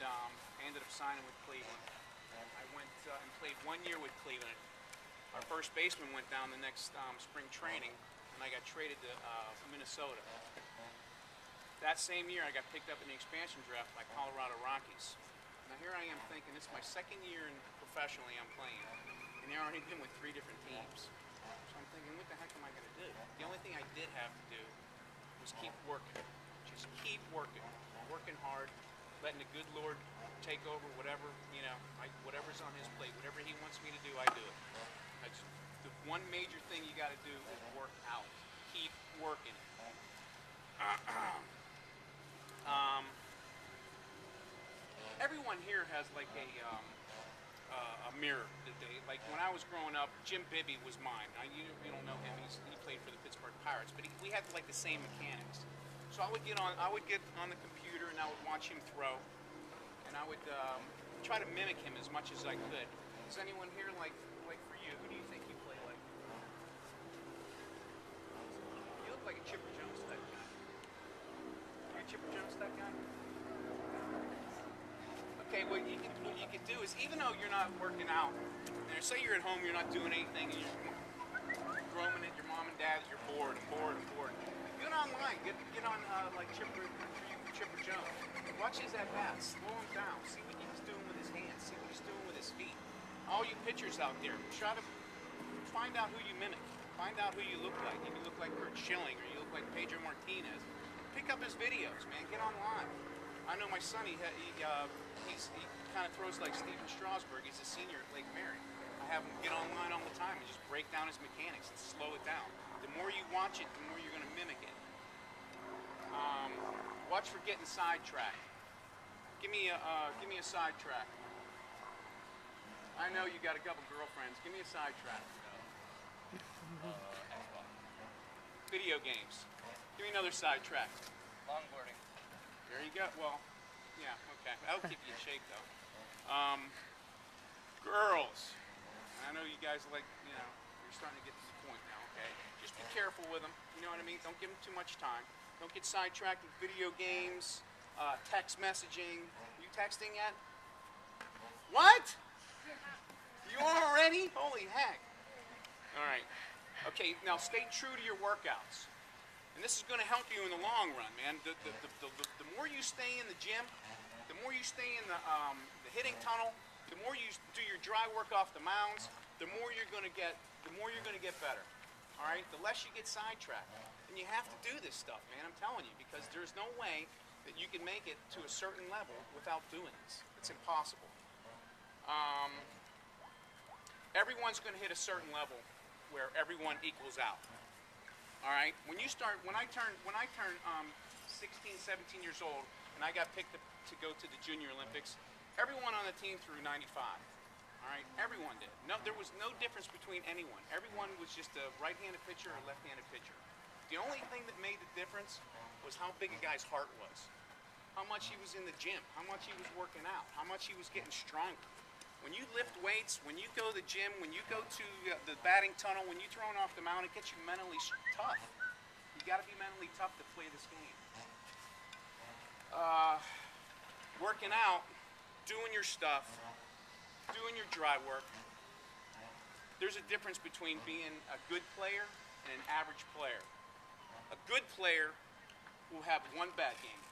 I ended up signing with Cleveland. I went and played 1 year with Cleveland. Our first baseman went down the next spring training, and I got traded to Minnesota. That same year, I got picked up in the expansion draft by Colorado Rockies. Now here I am thinking, this is my second year professionally I'm playing, and I've already been with 3 different teams. So I'm thinking, what the heck am I going to do? The only thing I did have to do was keep working. Just keep working. Working hard, letting the good Lord take over whatever, whatever's on his plate. Whatever he wants me to do, I do it. That's the one major thing you got to do is work out. Keep working. Everyone here has like a mirror that they like. When I was growing up, Jim Bibby was mine. You don't know him. He played for the Pittsburgh Pirates, but we had like the same mechanics. So I would get on the computer and I would watch him throw, and I would try to mimic him as much as I could. Is anyone here like for you? Who do you think you play like? You look like a Chipper Jones type guy. Are you a Chipper Jones type guy? Okay, what you can do is, even though you're not working out, say you're at home, you're not doing anything, and you're roaming at your mom and dad's, you're bored. Get online, get on like Chipper Jones. Watch his at bats, slow him down, see what he's doing with his hands, see what he's doing with his feet. All you pitchers out there, try to find out who you mimic, find out who you look like. If you look like Kurt Schilling or you look like Pedro Martinez, pick up his videos, man. Get online. I know my son, he kind of throws like Steven Strasburg. He's a senior at Lake Mary. I have him get online all the time and just break down his mechanics and slow it down. The more you watch it, the more you're going to mimic it. Watch for getting sidetracked. Give me a sidetrack. I know you got a couple girlfriends. Give me a sidetrack. Video games. Give me another sidetrack. Longboarding. There you go. Well, yeah, okay. That'll keep you in shape, though. Girls. I know you guys like, you're starting to get to the point now, okay? Just be careful with them. You know what I mean? Don't give them too much time. Don't get sidetracked with video games, text messaging. You texting yet? What? You already? Holy heck. All right. Okay, now stay true to your workouts. And this is going to help you in the long run, man. The more you stay in the gym, the more you stay in the hitting tunnel, the more you do your dry work off the mounds, the more you're going to get better. All right? The less you get sidetracked. And you have to do this stuff, man. I'm telling you, because there's no way that you can make it to a certain level without doing this. It's impossible. Everyone's going to hit a certain level where everyone equals out. All right? When I turned 16, 17 years old, and I got picked to go to the Junior Olympics, everyone on the team threw 95. All right? Everyone did. No, there was no difference between anyone. Everyone was just a right-handed pitcher or a left-handed pitcher. The only thing that made the difference was how big a guy's heart was, how much he was in the gym, how much he was working out, how much he was getting stronger. When you lift weights, when you go to the gym, when you go to the batting tunnel, when you're throwing off the mound, it gets you mentally tough. You got to be mentally tough to play this game. Working out, doing your stuff, doing your dry work. There's a difference between being a good player and an average player. A good player will have one bad game.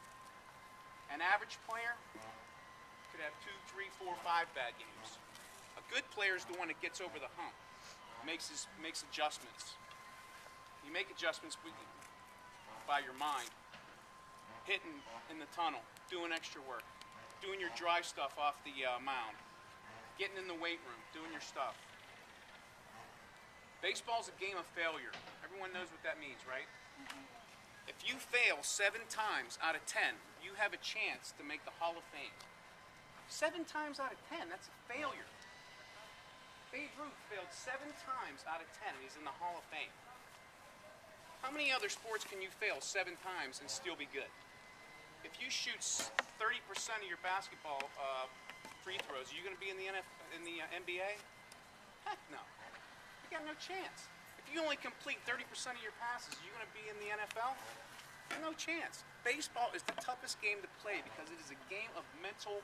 An average player could have 2, 3, 4, 5 bad games. A good player is the one that gets over the hump, makes adjustments. You make adjustments by your mind, hitting in the tunnel, doing extra work, doing your dry stuff off the mound, getting in the weight room, doing your stuff. Baseball's a game of failure. Everyone knows what that means, right? If you fail 7 times out of 10, you have a chance to make the Hall of Fame. 7 times out of 10, that's a failure. Babe Ruth failed 7 times out of 10 and he's in the Hall of Fame. How many other sports can you fail 7 times and still be good? If you shoot 30% of your basketball free throws, are you going to be in the NBA? Heck no. You got no chance. If you only complete 30% of your passes, are you going to be in the NFL? No chance. Baseball is the toughest game to play because it is a game of mental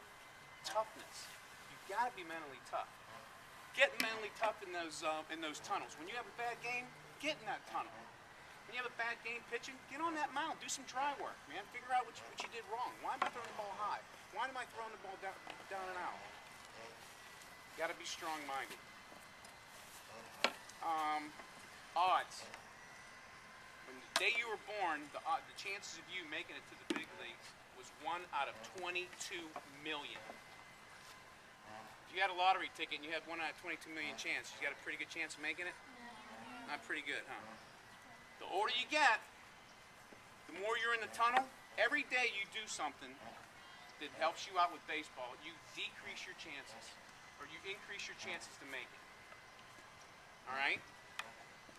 toughness. You got to be mentally tough. Get mentally tough in those tunnels. When you have a bad game, get in that tunnel. When you have a bad game pitching, get on that mound. Do some dry work, man. Figure out what you did wrong. Why am I throwing the ball high? Why am I throwing the ball down and out? Got to be strong-minded. Odds. When the day you were born, the chances of you making it to the big leagues was 1 out of 22 million. If you had a lottery ticket and you had 1 out of 22 million chance, you got a pretty good chance of making it? Not pretty good, huh? The older you get, the more you're in the tunnel. Every day you do something that helps you out with baseball, you decrease your chances, or you increase your chances to make it. All right?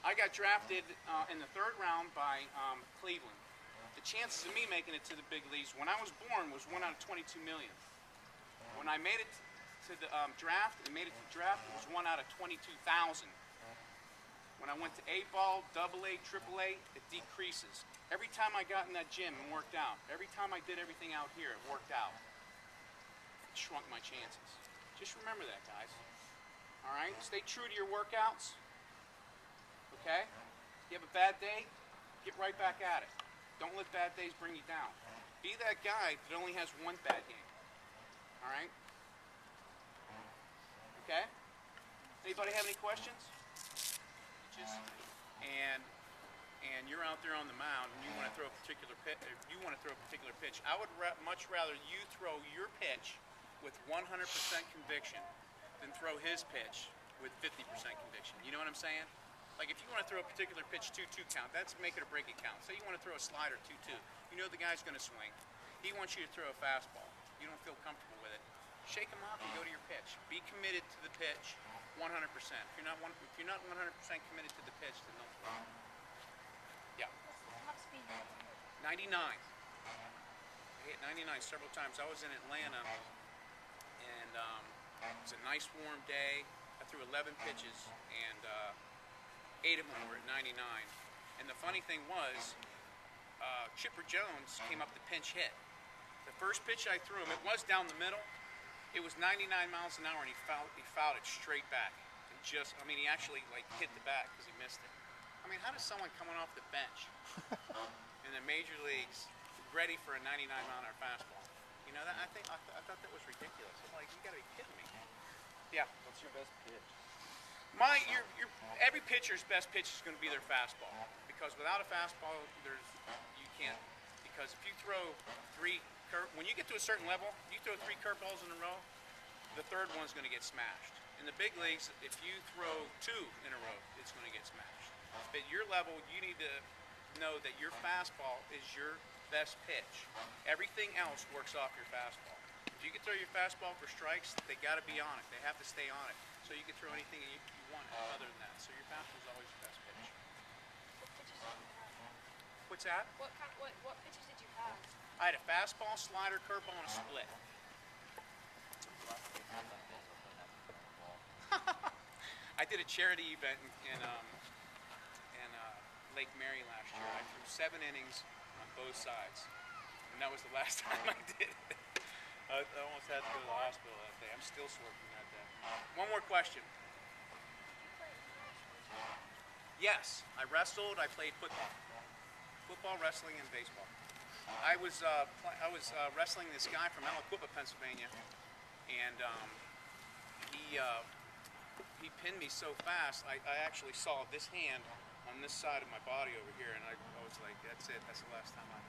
I got drafted in the 3rd round by Cleveland. The chances of me making it to the big leagues when I was born was 1 out of 22 million. When I made it to the draft, it was 1 out of 22,000. When I went to A-ball, AA, AAA, it decreases. Every time I got in that gym and worked out, every time I did everything out here, it worked out. It shrunk my chances. Just remember that, guys. All right? Stay true to your workouts. Okay? You have a bad day, get right back at it. Don't let bad days bring you down. Be that guy that only has one bad game. All right? Okay? Anybody have any questions? And you're out there on the mound and you want to throw a particular pitch. I would much rather you throw your pitch with 100% conviction than throw his pitch with 50% conviction. You know what I'm saying? Like if you want to throw a particular pitch 2-2 count, that's make it or break it count. Say you want to throw a slider 2-2. You know the guy's going to swing. He wants you to throw a fastball. You don't feel comfortable with it. Shake him off and go to your pitch. Be committed to the pitch 100%. If you're not 100% committed to the pitch, then don't throw. Yeah. Top speed. 99. I hit 99 several times. I was in Atlanta, and it was a nice warm day. I threw 11 pitches, and 8 of them were at 99. And the funny thing was, Chipper Jones came up to pinch hit. The first pitch I threw him, it was down the middle. It was 99 miles an hour, and he fouled it straight back. And he actually hit the bat because he missed it. I mean, how does someone coming off the bench in the major leagues ready for a 99-mile-an-hour fastball? You know, I thought that was ridiculous. I'm like, you got to be kidding me. Yeah. What's your best pitch? Every pitcher's best pitch is going to be their fastball, because without a fastball, you can't. Because if you throw when you get to a certain level, you throw 3 curveballs in a row, the 3rd one's going to get smashed. In the big leagues, if you throw 2 in a row, it's going to get smashed. But at your level, you need to know that your fastball is your best pitch. Everything else works off your fastball. If you can throw your fastball for strikes, they got to be on it. They have to stay on it. So you can throw anything you want other than that. So your fastball is always your best pitch. What pitches did you have? What's that? What pitches did you have? I had a fastball, slider, curveball, and a split. I did a charity event in Lake Mary last year. I threw 7 innings on both sides, and that was the last time I did it. I almost had to go to the hospital that day. I'm still sore from that day. One more question. Yes, I wrestled. I played football, wrestling, and baseball. I was wrestling this guy from Aliquippa, Pennsylvania, and he pinned me so fast. I actually saw this hand on this side of my body over here, and I was like, that's it. That's the last time I